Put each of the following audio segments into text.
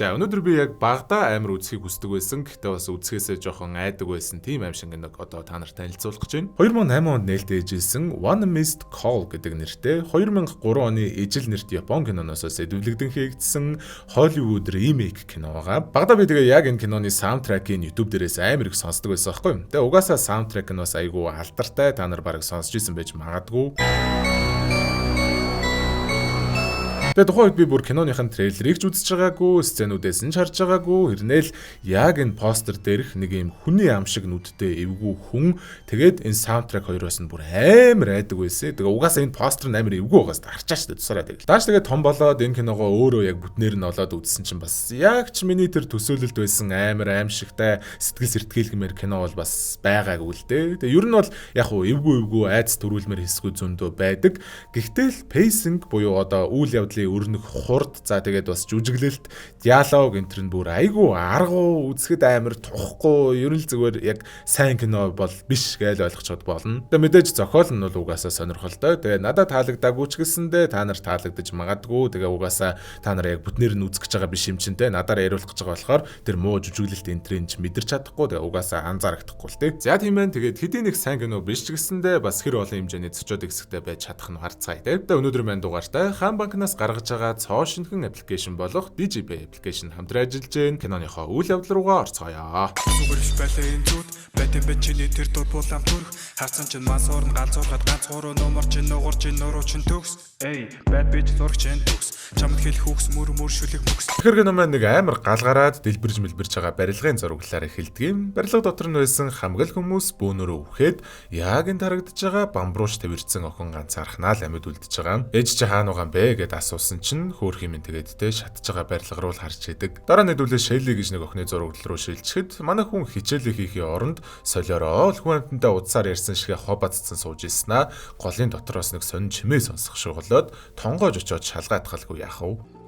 За өнөөдөр би яг багада амар үзхийг хүсдэг байсан. Гэхдээ бас үзэхээсээ жоохон айдаг байсан. Тийм аим шиг нэг одоо та нарт танилцуулах гэж байна. 2008 онд нээлттэй ижүүлсэн One Missed Call гэдэг нэртэй 2003 оны ижил нэрт Япон киноноос сэдвлэгдэн хийгдсэн Hollywood remake кино байгаа. Багада би тэгээ яг энэ киноны саундтрекийг YouTube дээрээс амар их сонсдог байсан байхгүй юу? Тэгээ угаасаа саундтрек нь бас айгүй алдартай. Та нар бараг сонсч ирсэн байж магадгүй. Тэгээ тухайн үед би бүр киноныхын трейлерыг ч үзэж байгаагүй, сценүүдээс нь харж байгаагүй. Хэрнээл яг энэ постэр дээрх нэг юм хүний ам шиг нүдтэй эвгүй хүн тэгээд энэ саундтрек хоёроос нь бүр амар айдаг байсан. Тэгээ угаасаа энэ постэр нь амар эвгүй байгаас харчаач дээ тусараа тэгэл. Дааш тэгээ том болоод энэ киногоо өөрөө яг бүтнээр нь олоод үзсэн чинь бас яг ч миний тэр төсөөлөлд байсан амар аимшигтай сэтгэл сэртгийлгмээр кино бол бас байгаагүй л дээ. Тэгээ ер нь бол яг хуу эвгүй айц төрүүлмээр хэсгүүд зөндөө байдаг. Гэхдээ л пейсинг буюу одоо үйл явдлын өрнөх хурд за тэгээд бас жүжиглэлт диалог энэ төр нь бүр айгүй аргу үзэхэд амар тухгүй ер нь зүгээр яг сайн кино бол биш гэж ойлгочиход болно. Тэгээд мэдээж зохиол нь бол угаасаа сонирхолтой. Тэгээд надад таалагдаагүй ч гэсэндээ та нар таалагдаж магадгүй. Тэгээд угаасаа та нар яг бүтнээр нь үзэх гэж байгаа биш юм чинь те надаар яриулах гэж байгаа болохоор тэр муу жүжиглэлт энэ тренч мэдэрч чадахгүй. Тэгээд угаасаа анзаарахдаггүй л те. За тийм байна. Тэгээд хэдийн нэг сайн кино биш ч гэсэндээ бас хэр олон хэмжээний зочид хэсэгтэй байж чадах нь харцгаая те. Тэгээд өнөөдөр маань дугаартай Хаан банкнаас гаргаж байгаа цоо шинхэн аппликейшн болох DigiPay аппликейшн хамтран ажиллаж байна. Киноныхоо үйл явдал руугаа орцгоё. Сүгэрш байлаа энэ зүуд байтэн бэчний тэр дур булам төрх харцан чин масуур нь галзуурхад ганц гурван номер чин нугур чин нуруу чин төгс эй бад бич зурх чин төгс чамд хэл хүүхс мөр шүлэг мөкс. Тэгэхээр кино маань нэг амар галгараад дэлбэрж мэлбэрж байгаа барилгын зураглалаар эхэлдэг юм. Барилга дотор нь байсан хамгал хүмүүс бөөнөрөө үхээд яг энэ тарагдж байгаа бамбрууш тавирцсан охин ганцаархнаа л амьд үлдэж байгаа. Ээж чи хаана байгаа бэ гэд асуусан чинь хөөх юм тэгээд те шатж байгаа барилга руу л харж идэг. Дараа нэдүүлээ Шелли гэж нэг охины зураглал руу шилжихэд манай хүн хичээлээ хийхээ оронд солиороо хүн амтантай удсаар ярьсан шигэ хобацсан сууж ирсэнаа голын дотроос нэг сонин чимээ сонсох шуглаад тонгоож очоод шалгаатгалгүй яах вэ?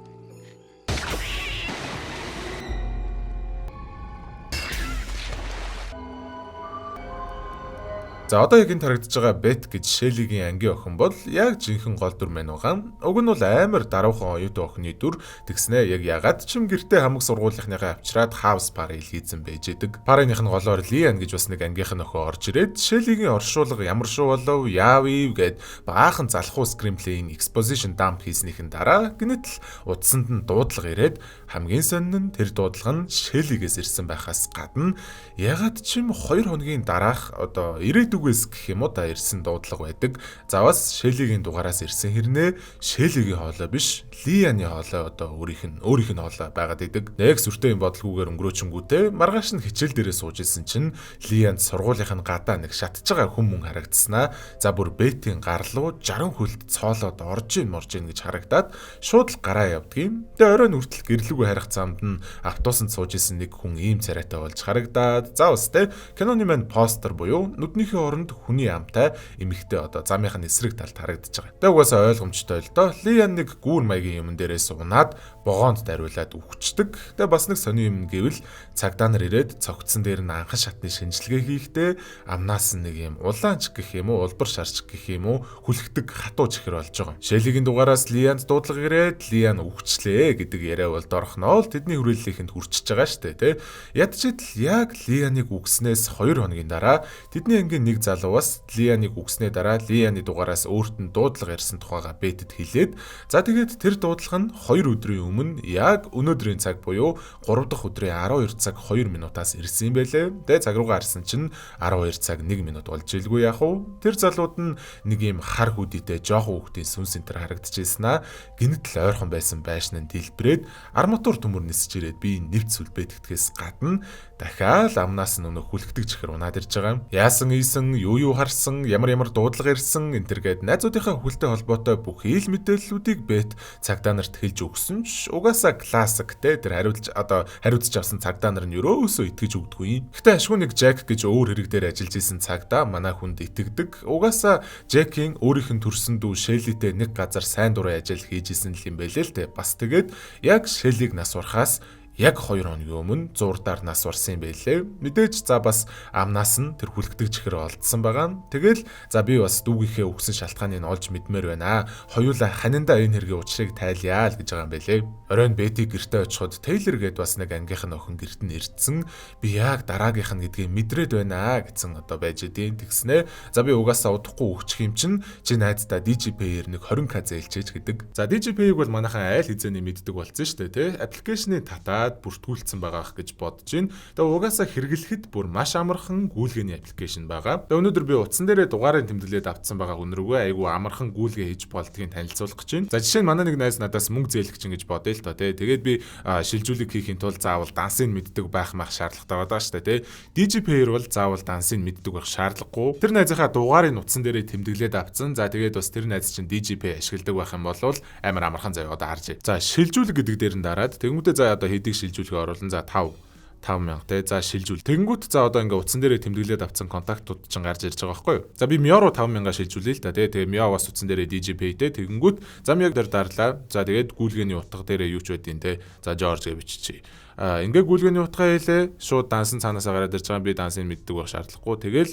За одоо яг энэ тарагдж байгаа Бет гэж Шеллигийн ангийн охин бол яг жинхэнэ гол дүр мэн байгаа. Уг нь бол амар даруухан оюутан охины дүр. Тэгснэ яг ягаад ч юм гэртээ хамаг сургуулийнхныхаа авчираад хаус пари хийцэн байж идэг. Париных нь голоор Лиан гэж бас нэг ангийнх нь охин орж ирээд Шеллигийн оршуулга ямар шүү болов яав ив гэд баахан залхуу скримплейн exposition dump хийснийхэн дараа гинэтэл утсанд нь дуудлага ирээд хамгийн сонин нь тэр дуудлага нь Шеллигээс ирсэн байхаас гадна ягаад ч юм 2 хоногийн дараах одоо ирээдүгээс гэх юм уу да ирсэн дуудлага байдаг. За бас Шеллигийн дугаараас ирсэн хэрнээ Шеллигийн хоолой биш Лианы хоолой одоо өөрийнх нь хоолой байгаад идэг. Яг сүртэй юм бодлогоогоор өнгөрөөчөнгүүтэй маргааш нь хичээл дээрээ сууж исэн чинь Лианд сургуулийнх нь гадаа нэг шатж байгаа хүн харагдснаа. За бүр Бетийн гарлуу 60 хүлд цоолоод орж ийн гэж харагдаад шууд л гараа явдгийм. Тэгээ оройн хүртэл гэрлүүгээ харих замд нь автобусанд сууж исэн нэг хүн ийм царайтай болж харагдаад. За бас те киноны маань постэр буюу нүднийхээ оронд хүний амтай эмэгтэй одоо замынхын эсрэг талд харагдаж байгаа. Тэгээ угаасаа ойлгомжтой л доо. Лиан нэг гүүр маягийн юм дээрээс унаад богоонд дариулаад үхчихдэг. Тэгээ бас нэг сони юм гэвэл цагдаа нар ирээд цогцсон дээр нь анхан шатны шинжилгээ хийхдээ амнаас нэг юм улаанч гэх юм уу улбар шарч гэх юм уу хүлхдэг хатуу чихэр болж байгаа. Шеллигийн дугаараас Лианд дуудлага ирээд Лиан үхчлээ гэдэг яриа бол дорхноо л тэдний хүрээллийнхэнд хүрчихэж байгаа штэ тий. Ядчил яг Лианыг үгснээс 2 хоногийн дараа тэдний ангийн нэг залуу бас Лианыг үгснээ дараа Лианы дугаараас өөрт нь дуудлага ирсэн тухайга Бетэд хэлээд за тэгээд тэр дуудлага нь 2 өдрийн өмнө яг өнөөдрийн цаг буюу 3 дахь өдрийн 12 цаг 2 минутаас ирсэн юм байлээ. Тэгээ цаг руугаа харсан чинь 12 цаг 1 минут болж илгүй яах вэ? Тэр залууд нь нэг юм хар хүдийтэй жоохон хүүхдийн сүнс энтер харагдчихсэн аа. Гинэтэл ойрхон байсан байшин нь дэлбрээд арматур төмөр нисэж ирээд би нэвт сүлбэтгэдгээс гадна дахиад амнаас нь өнө хүлэгдэг чихэр унаад ирж байгаа. Яасан ийсэн юу харсан ямар дуудлага ирсэн энтергээд найзуудынхаа хүлтэй холбоотой бүх ил мэдээллүүдийг Бет цагдаа нарт хэлж өгсөн ч угаасаа классик те тэр хариуцж авсан цагдаа нар нь ерөөсөө итгэж өгдөггүй юм. Гэтэ ашгүй нэг Жак гэж өөр хэрэг дээр ажиллаж исэн цагдаа манай хүнд итгэдэг. Угаасаа Жакийн өөрийнх нь төрсөн дүү Шеллитэй нэг газар сайн дурын ажил хийж исэн л юм байлээ л те. Бас тэгээд яг Шеллиг нас урахаас яг 2 хоногийн өмнө зурдаар нас барсан юм байлээ. Мэдээж за бас амнаас нь тэр хүлэгдэг чихэр олдсон байгаа. Тэгэл за би бас дүүгийнхээ өгсөн шалтгааныг олж мэдмээр байна. Хоёулаа ханиндаа энэ хэргийн учрыг тайлъя л гэж байгаа юм байлээ. Оройн Бэти гэртээ очиход Тейлор гээд бас нэг ангийнх нь охин гэрт нь ирдсэн. Би яг дараагийнх нь гэдгийг мэдрээд байна гэсэн одоо байж идэв. Тэгснэ за би угаасаа удахгүй өгчих юм чинь чи найздаа DigiPay-ээр нэг 20k зээлчээж гэдэг. За DigiPay-г бол манайхан айл хизээний мэддэг болсон шүү дээ, тэ. Аппликейшнийг татаад бүртгүүлсэн байгаа гэж бодож байна. Тэгээ угаасаа хэрэглэхэд бүр маш амархан гүйлгээний аппликейшн байгаа. Тэгээ өнөөдөр би утсан дээрээ дугаарыг тэмдэглээд авцсан байгаа үнэргүй айгүй амархан гүйлгээ хийж болдгийг танилцуулах гэж байна. За жишээ нь манай нэг найз надаас мөнгө зээлгэж чинь гэж бодъё л доо, тэ. Тэгээд би шилжүүлэг хийхийн тулд заавал дансыг мэддэг байх мах шаардлагатай байгаа шүү дээ, тэ. DigiPay-ээр бол заавал дансыг мэддэг байх шаардлагагүй. Тэр найзынхаа дугаарыг утсан дээрээ тэмдэглээд авцсан. За тэгээд бас тэр найз чинь DigiPay ашигладаг байх юм бол амар амархан заяа одоо харж. За шилжүүлэг гэдэг дээр нь дараад тэгмүүдээ за одоо хэдийг шилжүүлэхээ оруулан за 5000 те за шилжүүл. Тэгэнгүүт за одоо ингээ утсан дээрээ тэмдэглээд авсан контактууд чинь гарч ирж байгаа байхгүй юу. За би Mio руу 5000 шилжүүлээ л да те. Тэгээ Mio бас утсан дээрээ DigiPay те. Тэгэнгүүт зам яг дээр дарлаа. За тэгээд гүйлгээний утга дээрээ юу ч байдیں۔ те. За George гэж биччихье. Ингээ гүйлгээний утгаа хийлээ. Шууд дансан цаанаасаа гараад ирж байгаа. Би дансыг мэддэг байх шаардлагагүй. Тэгэл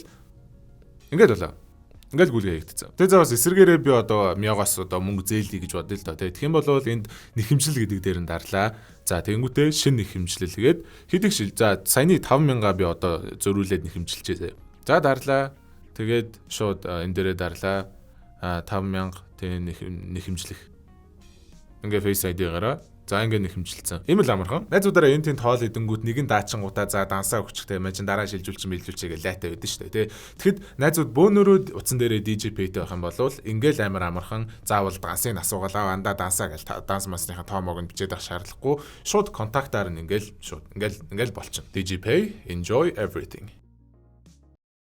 ингээд болоо. Ингээл гүйлгээ хийгдсэн. Тэгээ за бас эсэргээрээ би одоо Mio-гоос одоо мөнгө зээлье гэж бодъё л доо. Тэгэх юм бол энд нэхэмжил гэдэг дээр нь дарлаа. За тэгэнгүүтээ шинэ нэхэмжлэл тэгээд хэдих шил. За саяны 5000 би одоо зөрүүлээд нэхэмжилчээ. За дарлаа. Тэгээд шууд энэ дээрээ дарлаа. 5000 тэг нэхэмжлэх. Ингээ Face ID-гаараа за ингээ нэхэмжилсэн. Ийм л амархан. Найзуудаараа энэ тийм тоол идэнгүүт нэгэн даачсан гутаа за дансаа өгчихтэй мэн чин дараа шилжүүлчих мэлжүүлчихээ лайтай байдаг шүү дээ, тий. Тэгэхэд найзууд бөөнөрөө утсан дээрээ DigiPay-тэй байх юм бол ингээл амар амархан заавал дансыг асуугалаа андаа дансаа гэл данс масныхаа тоомоог нь бичээд авах шаардлагагүй. Шууд контактаар нь ингээл болчихно. DigiPay, enjoy everything.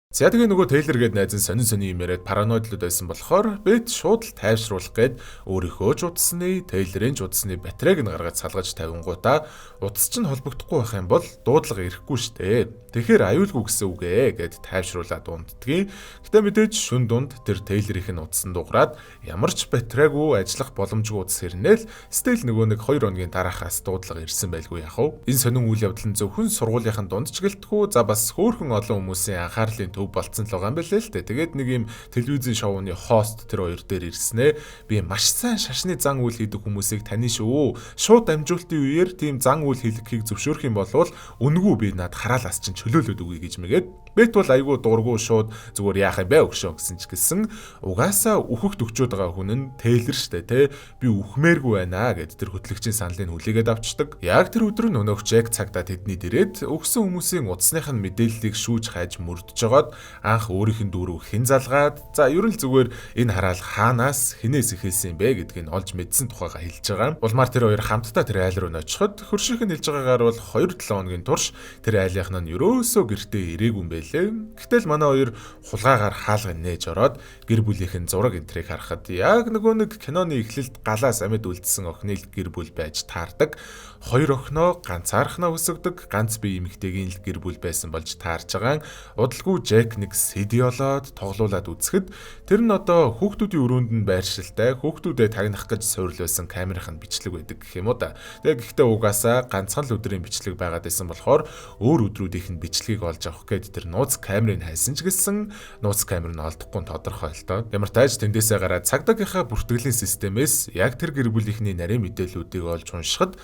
За тэгээ нөгөө Тейлор гээд найз нь сонин юм яриад параноидлууд байсан болохоор Бэт шууд л тайвшруулах гээд өөрийнхөө ч утасны, Тейлорын ч утасны батарейг нь гаргаж салгаж тавингуудаа утас чинь холбогдохгүй байх юм бол дуудлага ирэхгүй штэ. Тэгэхээр аюулгүй гэсэн үг гээд тайвшруулаад дунддгийн. Гэтэ мэдээж шүн дунд тэр Тейлорийнх нь утсан дуурайд ямар ч батарейгүй ажиллах боломжгүй утас хэрнээл стил нөгөө нэг 2 хоногийн дараахаас дуудлага ирсэн байлгүй яах вэ? Энэ сонин үйл явдал нь зөвхөн сургуулийнхын дунд ч гэлтгүй за бас хөөрхөн олон хүмүүсийн анхаарлын төв болцсон л байгаа юм байна л дээ. Тэгээд нэг юм телевизэн шоуны хост тэр хоёр дээр ирснээ би маш сайн шашны зан үйл хийдэг хүмүүсийг таних шүү. Шууд амжуултын үеэр тийм зан үйл хийлгэхийг зөвшөөрөх юм бол үнэгүй би над хараалаас чинь чөлөөлөд үгүй гэж мэгээд Бэт бол айгүй дургу шууд зүгээр яах юм бэ өгшөө гэсэн ч гэсэн угаасаа үхэгт өгчөөд байгаа хүн нь Тейлор штэ те би үхмээргүй байна гэд тэр хөтлөгчийн саналыг хүлээгээд авчдаг. Яг тэр өдөр өнөөх Джек цагдаа тэдний дээрээд өгсөн хүмүүсийн утасных нь мэдээллийг шүүж хайж мөрдөж жагаад анх өөрийнх нь дүүрэг хэн залгаад за ер нь зүгээр энэ хараал хаанаас хинээс ихэлсэн бэ гэдгийг олж мэдсэн тухайга хэлж байгаа. Улмаар тэр хоёр хамтдаа тэр айл руу очиход хөршийнх нь хэлж байгаагаар бол 2-7 хоногийн турш тэр айлынх нь ерөөсөө гэртээ ирээгүй юм байлээ. Гэтэл манай хоёр хулгаагаар хаалга нээж ороод гэр бүлийнхэн зураг энтрийг харахад яг нөгөө нэг киноны эхлэлд галаас амьд үлдсэн охины гэр бүл байж таардаг. Хоёр охиноо ганцаархнаа өсөгдөг, ганц бие эмэгтэйгийн л гэр бүл байсан болж таарж байгаа. Удалгүй Джек нэг сэди олоод тоглуулад үзэхэд тэр нь одоо хүүхдүүдийн өрөөнд нь байршилтай хүүхдүүдэд тагнах гэж суйрлуулсан камерын бичлэг байдаг гэх юм уу да. Тэгээ гэхдээ угаасаа ганцхан л өдрийн бичлэг байгаад байсан болохоор өөр өдрүүдийнх нь бичлэгийг олж авах гээд тэр нууц камерыг хайсан ч гэсэн нууц камер нь олдохгүй тодорхой л доо. Ямар тааж тэндээсээ гараад цагдаагийнхаа бүртгэлийн системээс яг тэр гэр бүлийнхний нарийн мэдээллүүдийг олж уншихад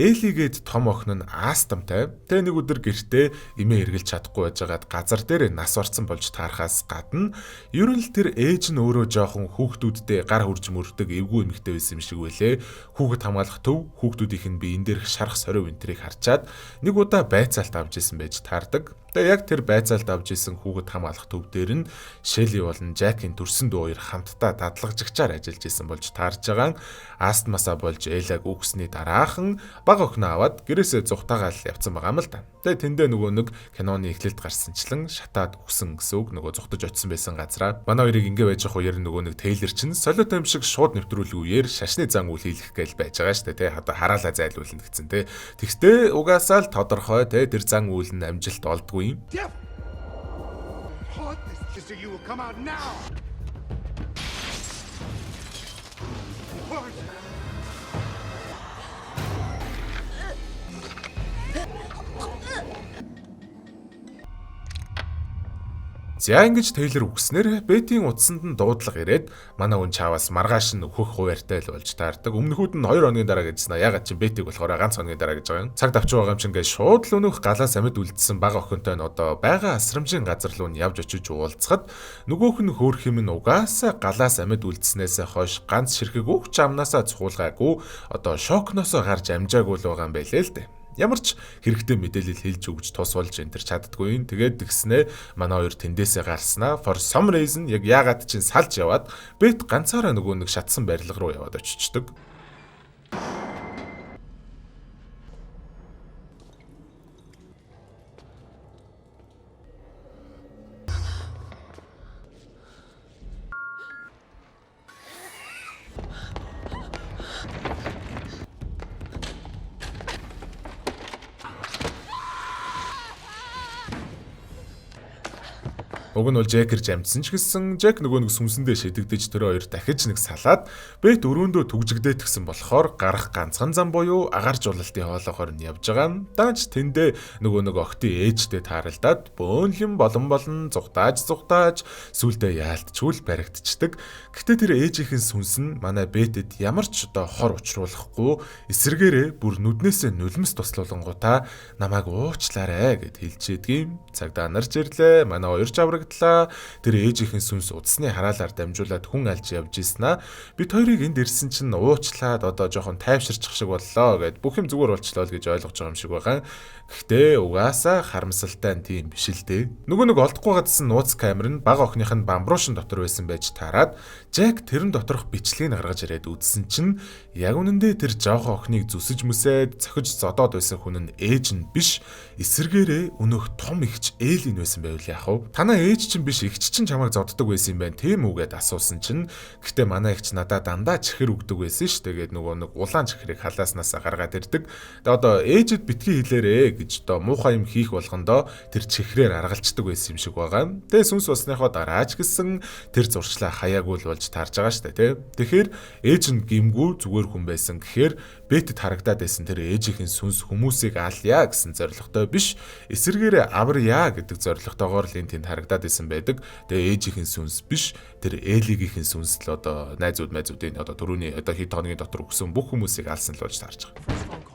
Элигээд том охин нь астамтай. Тэгээ нэг өдөр гэртээ эмээ эргэлж чадахгүй байжгаад газар дээр нас орсон болж таарахаас гадна ер нь л тэр ээж нь өөрөө жоохон хүүхдүүдтэй гар хурж мөрдөг эвгүй эмэгтэй байсан юм шиг байлээ. Хүүхэд хамгаалах төв хүүхдүүдийнх нь биен дээрх шарах сорив энтрийг харчаад нэг удаа байцаалт авч исэн байж таардаг. Тэгээ яг тэр байцаалт авч исэн хүүхэд хамгаалах төв дээр нь Шелли болон Жакийн төрсөн дүү хоёр хамтдаа дадлагжигчаар ажиллаж исэн болж таарж байгаа. Астмасаа болж Элаг үгсний дараахан бага охиноо аваад гэрээсээ зүхтаагаал явцсан байгаа юм л да. Тэгээ тэндээ нөгөө нэг киноны эхлэлд гарсанчлан шатаад өгсөн гэсэн үг нөгөө зүхтаж очсон байсан газараа манай хоёрыг ингэ байж ах үеэр нөгөө нэг Тейлор чинь солиот юм шиг шууд нэвтрүүлэх үеэр шашны зан үйл хийлгэх гээл байж байгаа шүү дээ. Одоо хараалаа зайлуулна гэсэн те. Тэгтээ угаасаа л тодорхой те тэр зан үйл нь амжилт олдгүй юм. За ингэж Тейлор үгснэр Бетийн утсанд нь дуудлага ирээд манай хүн чааваас маргааш нь өөхөх хуваартай л болж таардаг. Өмнөхүүд нь 2 хоногийн дараа гэжсэн. Ягаад чи Бетиг болохоор ганц хоногийн дараа гэж байгаа юм. Цаг давч байгаа юм чинь ингээд шууд л өнөх галаас амьд үлдсэн бага охинтой нь одоо байгаа асрамжийн газар руу нь явж очиж уулзахад нөгөөх нь хөөх юм нь угаасаа галаас амьд үлдснээс хойш ганц ширхэг өгч амнаасаа цухуулгаагүй одоо шокносоо гарч амжаагүй л байгаа юм байлээ л дээ. Ямар ч хэрэгтэй мэдээлэл хэлж өгч тус болж энэ төр чаддгүй юм. Тэгээд тэгснэ манай хоёр тэндээсээ гарснаа for some reason яг яагаад чинь салж яваад Бет ганцаараа нөгөө нэг шатсан барилга руу яваад очичдөг. Уг нь бол Жекэр жамдсан ч гэсэн Жек нөгөө нэг сүмсэндээ шидэгдэж тэр хоёр дахиж нэг салаад Бет өрөөндөө түгжигдээд гисэн болохоор гарах ганцхан зам буюу агаар жуулалтын хоолоогоор нь явж байгаа. Дааж тэндээ нөгөө нэг охтын ээжтэй тааралдаад бөөнлөн болон зүгтааж сүулдэ яалтчгүй баригдчихдаг. Гэхдээ тэр ээжийнхэн сүнс нь манай Бетэд ямар ч одоо хор учруулахгүй эсэргээрээ бүр нүднээсээ нулимс туслуулангуудаа намайг уучлаарай гэд хэлжээдгийм. Цагдаа нарч ирлээ. Манай хоёр чаврагдлаа. Тэр ээжийнхэн сүнс удасны хараалаар дамжуулаад хүн алж явж ийснаа. Бид хоёрыг энд ирсэн чинь уучлаад одоо жоохон тайвширчих шиг боллоо гэд бүх юм зүгээр болчлоо л гэж ойлгож байгаа юм шиг байгаа. Гэхдээ угаасаа харамсалтай нь тийм биш л дээ. Нөгөө нэг олдохгүй гадсан нууц камер нь бага охиных нь бамбруушин дотор байсан байж таарад Жек тэрэн доторх бичлэгийг гаргаж ирээд үзсэн чинь яг үнэндээ тэр жоохон охиныг зүсэж мүсээд цохиж зодоод байсан хүн нь ээж нь биш эсэргээрээ өнөөх том ихч Элин байсан байвал яах вэ? Танаа ээж чинь биш ихч чинь чамайг зоддог байсан юм байна тийм үү гэд асуусан чинь гэхдээ манай ихч надад дандаа чихэр өгдөг байсан ш. Тэгээд нөгөө нэг улаан чихрийг халааснаас гаргаад ирдэг. Тэгээд одоо ээжэд битгий хэлээрээ гэж одоо муухай юм хийх болгондоо тэр чихрээр аргалцдаг байсан юм шиг байгаа. Тэгээ сүнс усныхоо дараач гэсэн тэр зурчлаа хаяагүй л болж таарж байгаа штэ тий. Тэгэхээр ээж нь гимгүү зүгээр хүн байсан гэхээр Бетэд харагдаад байсан тэр ээжийнхэн сүнс хүмүүсийг алъя гэсэн зорилготой биш эсэргээрээ аварья гэдэг зорилготойгоор л энэ тэнд харагдаад байсан байдаг. Тэгээ ээжийнхэн сүнс биш тэр Элигийнхэн сүнс л одоо найзуудын одоо түрүүний одоо хэд хоногийн дотор өгсөн бүх хүмүүсийг алсан л болж таарж байгаа.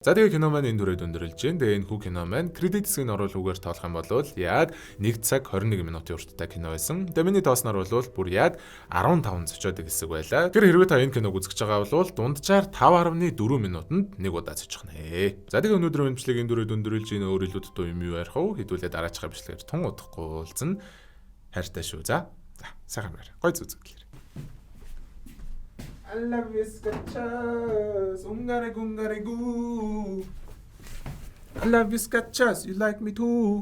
За тэгээ кино маань энэ дүрээд өндөрлж जैन. Тэгээ энэ хүү кино маань кредит хэсгийг оруулахгүйгээр тоолох юм бол яг 1 цаг 21 минутын урттай кино байсан. Тэгээ миний тоосноор бол бүр яг 15 зочоод хэсэг байлаа. Тэр хэрвээ та энэ киног үзэж байгаа бол дунджаар 5.4 минутанд нэг удаа зочих нэ. За тэгээ өнөөдөр мэдчлэгийн дүрээд өндөрлж जैन өөр илүү дутуу юм юу ярих вэ? Хэдүүлээ дараачихаа бичлэгээр тун удахгүй уулзна. Хайртай шүү. За сайхан байр. Гой зүзгэлээ. I love you, Skechers. Ungare gungare goo. I love you, Skechers. You like me too.